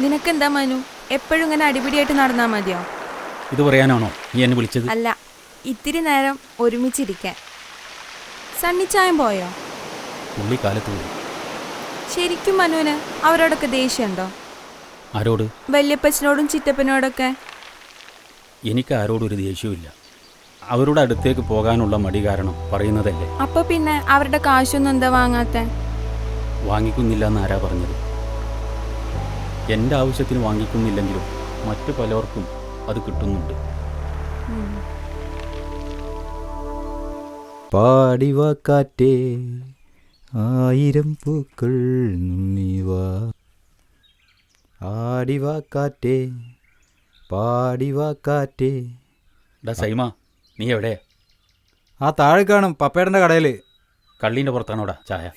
നിനക്കെന്താ മനു, എപ്പോഴും ഇങ്ങനെ അടിപിടിയായിട്ട് നടന്നാൽ മതിയോ? ഇത് പറയാനാണോ നീ എന്നെ വിളിച്ചത്? അല്ല, ഇത്തിരി നേരം ഒരുമിച്ചിരിക്കാൻ. സണ്ണിച്ചായം പോയോ? പുള്ളി കാലത്ത് പോയി. ശരിക്കും മനുവിന് അവരോടൊക്കെ ദേഷ്യമുണ്ടോ? ആരോട്? വല്യപ്പച്ചനോടും ചിറ്റപ്പനോടൊക്കെ. എനിക്ക് ആരോടും ഒരു ദേഷ്യവുമില്ല. അവരുടെ അടുത്തേക്ക് പോകാനുള്ള മടി കാരണം പറയുന്നതല്ലേ. അപ്പൊ പിന്നെ അവരുടെ കാശൊന്നും എന്താ വാങ്ങാത്ത? വാങ്ങിക്കുന്നില്ല എന്ന് ആരാ പറഞ്ഞത്? എൻ്റെ ആവശ്യത്തിന് വാങ്ങിക്കുന്നില്ലെങ്കിലും മറ്റു പലർക്കും അത് കിട്ടുന്നുണ്ട്. പാടിവാ കാറ്റേ ആയിരം പൂക്കൾ നുണ്ണിവാ, ആടിവാ കാറ്റേ പാടിവാ കാറ്റേ. ഡാ സൈമ, നീ എവിടെയാ? ആ താഴെ കാണും, പപ്പേടൻ്റെ കടയിൽ. കള്ളീൻ്റെ പുറത്താണോടാ ചായ?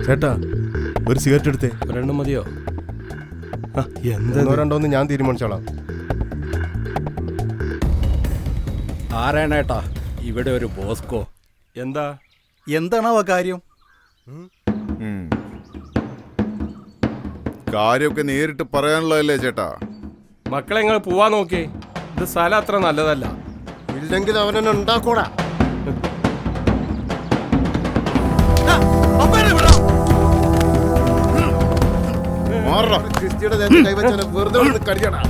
ചേട്ടാ, ഒരു സിഗരറ്റ് എടുത്തേ. ഒരെണ്ണം മതിയോ? എന്തോ രണ്ടോന്ന് ഞാൻ തീരുമാനിച്ചോളാം. ആരാണേട്ടാ ഇവിടെ ഒരു ബോസ്കോ? എന്താണോ കാര്യം? കാര്യമൊക്കെ നേരിട്ട് പറയാനുള്ളതല്ലേ ചേട്ടാ? മക്കളെ നിങ്ങൾ പോവാൻ നോക്കേ, ഇത് സ്ഥലം അത്ര നല്ലതല്ല. ഇല്ലെങ്കിൽ അവനെന്നെ ഉണ്ടാക്കൂടാ. ക്രിസ്റ്റിയുടെ കൈവച്ചാൽ വെറുതെ കടിക്കടാ.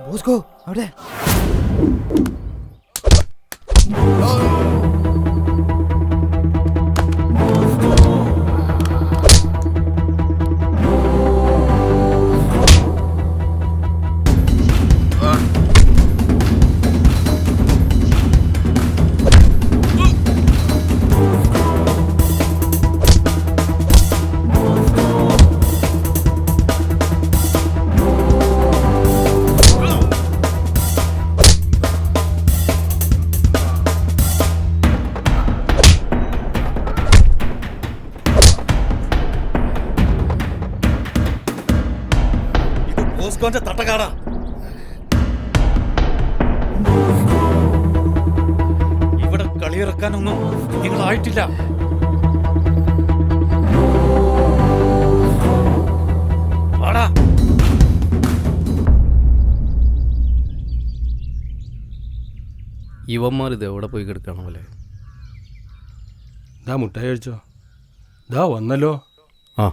ബോസ്കോ അവിടെ. തട്ടക്കാടാ. ഇവിടെ കളിയിറക്കാനൊന്നും നിങ്ങളായിട്ടില്ല. ഇവന്മാർ ഇത് എവിടെ പോയി കിടക്കണം പോലെ. ദാ മുട്ടായി കഴിച്ചോ. ദാ വന്നല്ലോ. ആ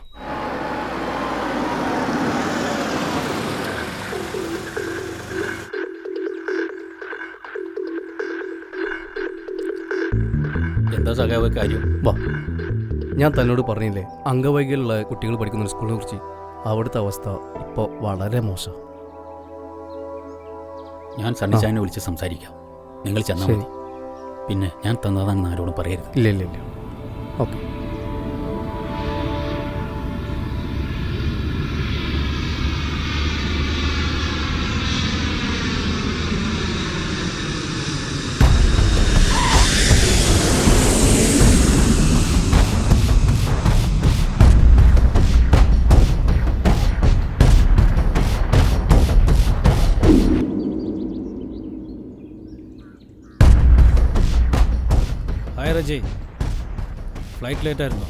എന്താ സഖാവ് കാര്യം? വാ, ഞാൻ തന്നോട് പറഞ്ഞില്ലേ അംഗവൈകല്യമുള്ള കുട്ടികൾ പഠിക്കുന്ന ഒരു സ്കൂളിനെ കുറിച്ച്. അവിടുത്തെ അവസ്ഥ ഇപ്പോൾ വളരെ മോശം. ഞാൻ സണ്ണിച്ചായനെ വിളിച്ച് സംസാരിക്കാം. നിങ്ങൾ ചെന്നാൽ മതി. പിന്നെ ഞാൻ തന്നതാണെന്ന് ആരോടും പറയരുത്. ഇല്ല ഇല്ല ഇല്ല. ഓക്കെ. ഫ്ലൈറ്റ് ലേറ്റ് ആയിരുന്നു.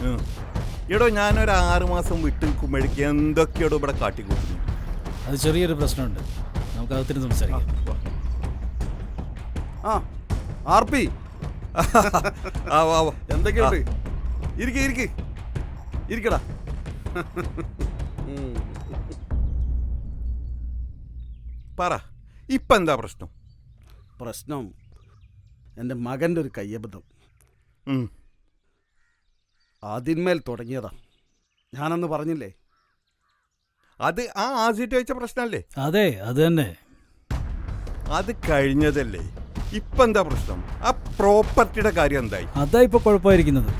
എടോ, ഞാനൊരു 6 മാസം വിട്ടു നിൽക്കുമ്പോഴേക്ക് എന്തൊക്കെയോടോ ഇവിടെ കാട്ടിക്കൂട്ടുന്നു. അത് ചെറിയൊരു പ്രശ്നമുണ്ട്, നമുക്ക് അകത്തിന് സംസാരിക്കാം. ആർപ്പി എന്തൊക്കെയുണ്ട്? ഇരിക്കടാ. പറ, ഇപ്പം എന്താ പ്രശ്നം? എൻ്റെ മകൻ്റെ ഒരു കയ്യബദ്ധം അതിന്മേൽ തുടങ്ങിയതാ. ഞാനന്ന് പറഞ്ഞില്ലേ, അത് ആ ആസിഡ് വെച്ച പ്രശ്നമല്ലേ? അതെ, അത് തന്നെ. അത് കഴിഞ്ഞതല്ലേ. ഇപ്പൊ എന്താ പ്രശ്നം? ആ പ്രോപ്പർട്ടിയുടെ കാര്യം എന്തായി? അതാ ഇപ്പൊ കുഴപ്പമായിരിക്കുന്നത്.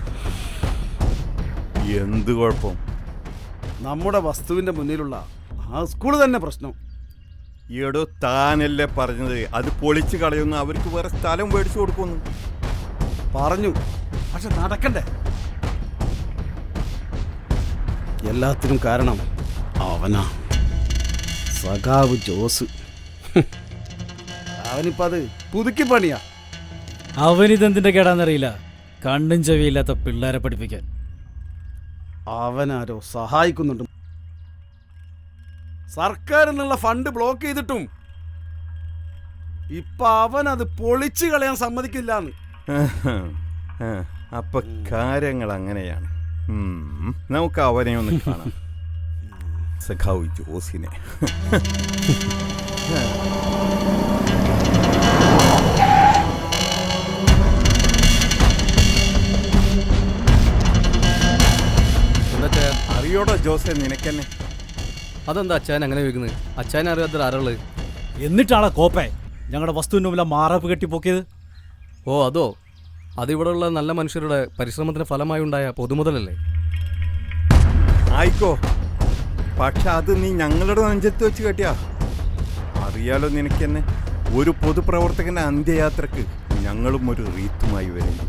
എന്ത് കുഴപ്പം? നമ്മുടെ വസ്തുവിൻ്റെ മുന്നിലുള്ള ആ സ്കൂൾ തന്നെ പ്രശ്നം. ഈടോ താനല്ലേ പറഞ്ഞത് അത് പൊളിച്ചു കളയുന്നു, അവർക്ക് വേറെ സ്ഥലം മേടിച്ചു കൊടുക്കുന്നു. പറഞ്ഞു, പക്ഷെ നടക്കണ്ടേ? എല്ലാത്തിനും കാരണം അവനാ, സഖാവ് ജോസ്. അവനിപ്പോ അത് പുതുക്കി പണിയാ. അവനിതെന്തിന്റെ കേടാന്നറിയില്ല, കണ്ണും ചെവിയില്ലാത്ത പിള്ളേരെ പഠിപ്പിക്കാൻ. അവനാരോ സഹായിക്കുന്നുണ്ട്. സർക്കാരിൽ നിന്നുള്ള ഫണ്ട് ബ്ലോക്ക് ചെയ്തിട്ടും ഇപ്പൊ അവനത് പൊളിച്ചു കളയാൻ സമ്മതിക്കില്ലാന്ന്. അപ്പൊ കാര്യങ്ങൾ അങ്ങനെയാണ്. നമുക്ക് അവനെ ഒന്ന് കാണാം, സഖാവ് ജോസിനെ. എന്താ അറിയോടോ ജോസെ നിനക്കെന്നെ? അതെന്താ അച്ഛൻ അങ്ങനെ ചോദിക്കുന്നത്? അച്ഛനെ അറിയാത്ത ആരുള്ളത്? എന്നിട്ടാണ് കോപ്പേ ഞങ്ങളുടെ വസ്തുവിന്റെ മുമ്പിൽ മാറാപ്പ് കെട്ടിപ്പോക്കിയത്. ഓ അതോ, അതിവിടെയുള്ള നല്ല മനുഷ്യരുടെ പരിശ്രമത്തിന് ഫലമായി ഉണ്ടായ പൊതുമുതലല്ലേ? ആയിക്കോ, പക്ഷെ അത് നീ ഞങ്ങളുടെ നെഞ്ചത്ത് വെച്ച് കെട്ടിയാ. അറിയാലോ നിനക്കെന്നെ, ഒരു പൊതുപ്രവർത്തകന്റെ അന്ത്യയാത്രക്ക് ഞങ്ങളും ഒരു റീത്തുമായി വരുന്നത്.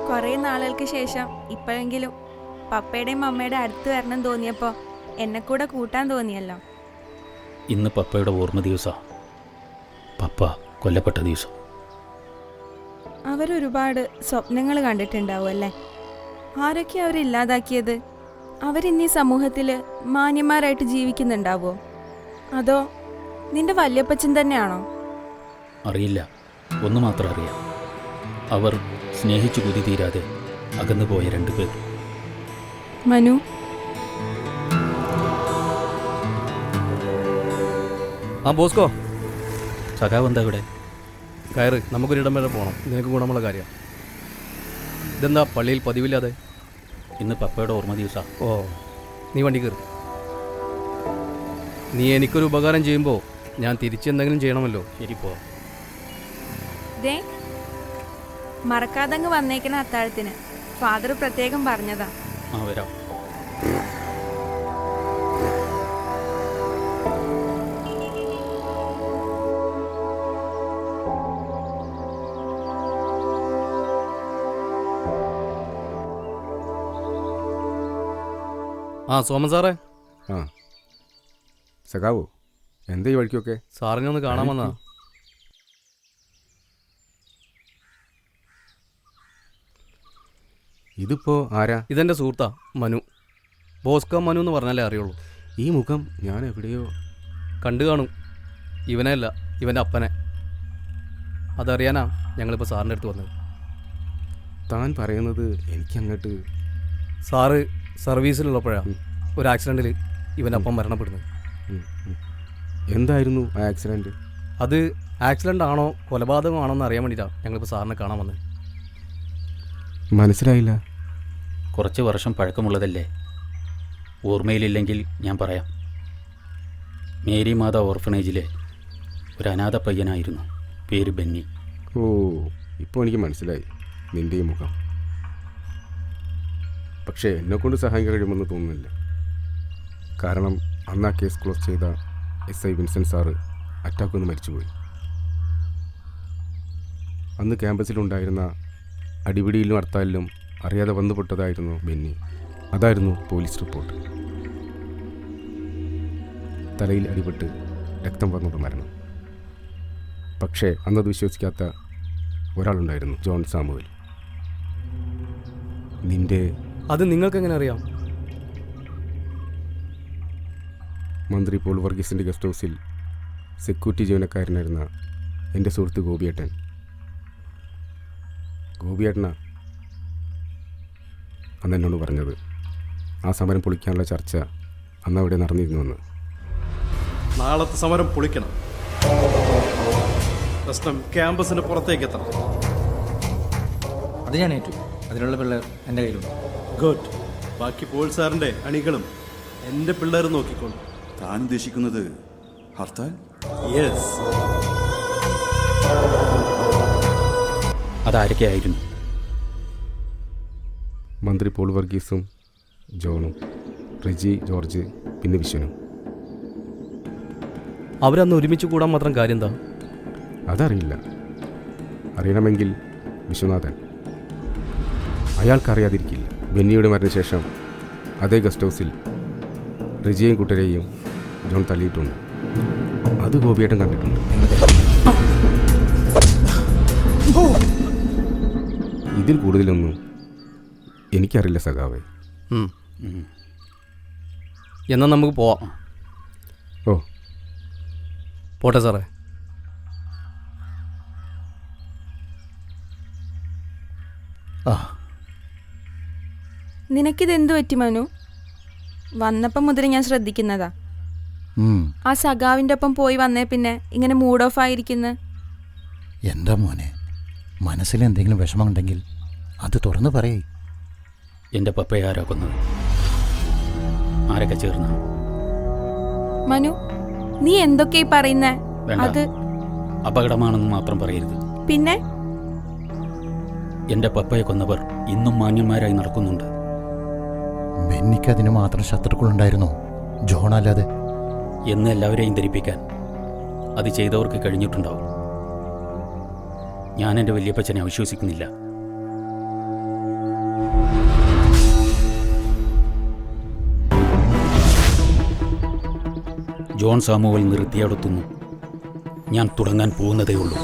കുറേ നാളുകൾക്ക് ശേഷം ഇപ്പോഴെങ്കിലും പപ്പയുടെയും അമ്മയുടെ അടുത്ത് വരണം തോന്നിയപ്പോൾ എന്നെ കൂടെ കൂട്ടാൻ തോന്നിയല്ലോ. ഇന്ന് പപ്പയുടെ ഓർമ്മ ദിവസമാണ്. പപ്പ കൊല്ലപ്പെട്ട ദിവസം. അവരൊരുപാട് സ്വപ്നങ്ങൾ കണ്ടിട്ടുണ്ടാവും അല്ലേ? ആരൊക്കെ അവരില്ലാതാക്കിയത്? അവരിന്നീ സമൂഹത്തിൽ മാന്യന്മാരായിട്ട് ജീവിക്കുന്നുണ്ടാവോ? അതോ നിന്റെ വല്യപ്പച്ചൻ തന്നെയാണോ? അറിയില്ല, ഒന്ന് മാത്രം അറിയാം. അവർ സ്നേഹിച്ചു കൊതി തീരാതെ അകന്നു പോയ 2 പേർ. മനു, ആ ബോസ്കോ, സഖാവ് എന്താ ഇവിടെ? കയറ്, നമുക്കൊരിടം വരെ പോകണം. നിനക്ക് ഗുണമുള്ള കാര്യം. ഇതെന്താ പള്ളിയിൽ പതിവില്ലാതെ? ഇന്ന് പപ്പയുടെ ഓർമ്മ ദിവസമാണ്. ഓ, നീ വണ്ടി കയറി. നീ എനിക്കൊരു ഉപകാരം ചെയ്യുമ്പോൾ ഞാൻ തിരിച്ചെന്തെങ്കിലും ചെയ്യണമല്ലോ. ശരി, പോ. ദേ മറക്കാതങ്ങ് വന്നേക്കണ അത്താഴത്തിന്. ഫാദർ പ്രത്യേകം പറഞ്ഞതാ. ആ, വരാം. ആ സോമൻ സാറേ. ആ സഖാവോ, എന്താ ഈ വഴിക്കൊക്കെ? സാറിനെ ഒന്ന് കാണാൻ വന്നാ. ഇതിപ്പോ ആരാ? ഇതെൻ്റെ സുഹൃത്താ മനു. ബോസ്കോ മനു എന്ന് പറഞ്ഞാലേ അറിയുള്ളൂ. ഈ മുഖം ഞാൻ എവിടെയോ കണ്ടു കാണും. ഇവനെ അല്ല, ഇവൻ്റെ അപ്പനെ. അതറിയാനാ ഞങ്ങളിപ്പോൾ സാറിൻ്റെ അടുത്ത് വന്നത്. താൻ പറയുന്നത് എനിക്കങ്ങോട്ട്. സാറ് സർവീസിലുള്ളപ്പോഴാണ് ഒരു ആക്സിഡൻറ്റിൽ ഇവൻ്റെ അപ്പം മരണപ്പെടുന്നത്. എന്തായിരുന്നു ആ ആക്സിഡൻറ്റ്? അത് ആക്സിഡൻ്റ് ആണോ കൊലപാതകമാണോ എന്ന് അറിയാൻ വേണ്ടിയിട്ടാണ് ഞങ്ങളിപ്പോൾ സാറിനെ കാണാൻ വന്നത്. മനസ്സിലായില്ല. കുറച്ച് വർഷം പഴക്കമുള്ളതല്ലേ, ഓർമ്മയിലില്ലെങ്കിൽ ഞാൻ പറയാം. മേരി മാത ഓർഫനേജിലെ ഒരു അനാഥ പയ്യനായിരുന്നു, പേര് ബെന്നി. ഓ, ഇപ്പോൾ എനിക്ക് മനസ്സിലായി നിൻ്റെ ഈ മുഖം. പക്ഷേ എന്നെക്കൊണ്ട് സഹായിക്കാൻ കഴിയുമെന്ന് തോന്നുന്നില്ല. കാരണം അന്ന് ആ കേസ് ക്ലോസ് ചെയ്ത SI വിൻസെൻ്റ് സാറ് അറ്റാക്ക് വന്ന് മരിച്ചുപോയി. അന്ന് ക്യാമ്പസിലുണ്ടായിരുന്ന അടിപിടിയിലും ഹർത്താലിലും അറിയാതെ വന്നുപെട്ടതായിരുന്നു ബെന്നി. അതായിരുന്നു പോലീസ് റിപ്പോർട്ട്. തലയിൽ അടിപെട്ട് രക്തം വന്നത് മരണം. പക്ഷേ അന്നത് വിശ്വസിക്കാത്ത ഒരാളുണ്ടായിരുന്നു, ജോൺ സാമുവൽ. നിന്റെ അത് നിങ്ങൾക്കെങ്ങനെ അറിയാം? മന്ത്രി പോൾ വർഗീസിൻ്റെ ഗസ്റ്റ് ഹൗസിൽ സെക്യൂരിറ്റി ജീവനക്കാരനായിരുന്ന എൻ്റെ സുഹൃത്ത് ഗോപിയേട്ടൻ. ഗോപിയേട്ടനാ അന്ന് എന്നോട് പറഞ്ഞത് ആ സമരം പൊളിക്കാനുള്ള ചർച്ച അന്ന് അവിടെ നടന്നിരുന്നുവെന്ന്. നാളത്തെ സമരം പൊളിക്കണം. പ്രശ്നം ക്യാമ്പസിന് പുറത്തേക്ക് എത്തണം. അത് ഞാൻ ഏറ്റു. അതിനുള്ള പിള്ളേർ എൻ്റെ കയ്യിലുണ്ട്. ഗുഡ്. ബാക്കി പോൾ സാറിന്റെ അണികളും എൻ്റെ പിള്ളേർ നോക്കിക്കോളൂ. താൻ ഉദ്ദേശിക്കുന്നത് ഹർത്താൽ? യെസ്. അതാരൊക്കെയായിരുന്നു? മന്ത്രി പോൾ വർഗീസും ജോണും, റിജി, ജോർജ്, പിന്നെ വിശ്വനും. അവരന്ന് ഒരുമിച്ച് കൂടാൻ മാത്രം കാര്യം എന്താ? അതറിയില്ല. അറിയണമെങ്കിൽ വിശ്വനാഥൻ. അയാൾക്കറിയാതിരിക്കില്ല. ബെന്നിയുടെ മരണശേഷം അതേ ഗസ്റ്റ് ഹൗസിൽ റിജിയെയും കൂട്ടരെയും ജോൺ തള്ളിയിട്ടുണ്ട്. അത് ഗോപിയേട്ടൻ കണ്ടിട്ടുണ്ട്. ഇതിൽ കൂടുതലൊന്നും എനിക്കറിയില്ല സഖാവേ. എന്നാൽ നമുക്ക് പോവാം. ഓ, പോട്ടെ സാറേ. നിനക്കിതെന്തു പറ്റി മനു? വന്നപ്പം മുതൽ ഞാൻ ശ്രദ്ധിക്കുന്നതാ. ആ സഖാവിൻ്റെ ഒപ്പം പോയി വന്നേ പിന്നെ ഇങ്ങനെ മൂഡ് ഓഫ് ആയിരിക്കുന്ന. എന്താ മോനെ, മനസ്സിൽ എന്തെങ്കിലും വിഷമമുണ്ടെങ്കിൽ അത് തുറന്നു പറയേ. എൻ്റെ പപ്പയെ ആരാ കൊന്നത്? ആരൊക്കെ ചേർന്ന? മനു, നീ എന്തൊക്കെയായി പറയുന്നേ? വേണ്ട, അത് അപകടമാണെന്ന് മാത്രം പറയരുത്. പിന്നെ എൻ്റെ പപ്പയെ കൊന്നവർ ഇന്നും മാന്യന്മാരായി നടക്കുന്നുണ്ട്. ബെന്നിക്ക് അതിന് മാത്രം ശത്രുക്കളുണ്ടായിരുന്നോ? ജോൺ അല്ലാതെ? എന്ന് എല്ലാവരെയും ധരിപ്പിക്കാൻ അത് ചെയ്തവർക്ക് കഴിഞ്ഞിട്ടുണ്ടാവും. ഞാൻ എൻ്റെ വല്യപ്പച്ചനെ അവിശ്വസിക്കുന്നില്ല. John Samuel നിർത്തിയടത്തുന്നു. ഞാൻ തുടങ്ങാൻ പോകുന്നതേ ഉള്ളൂ.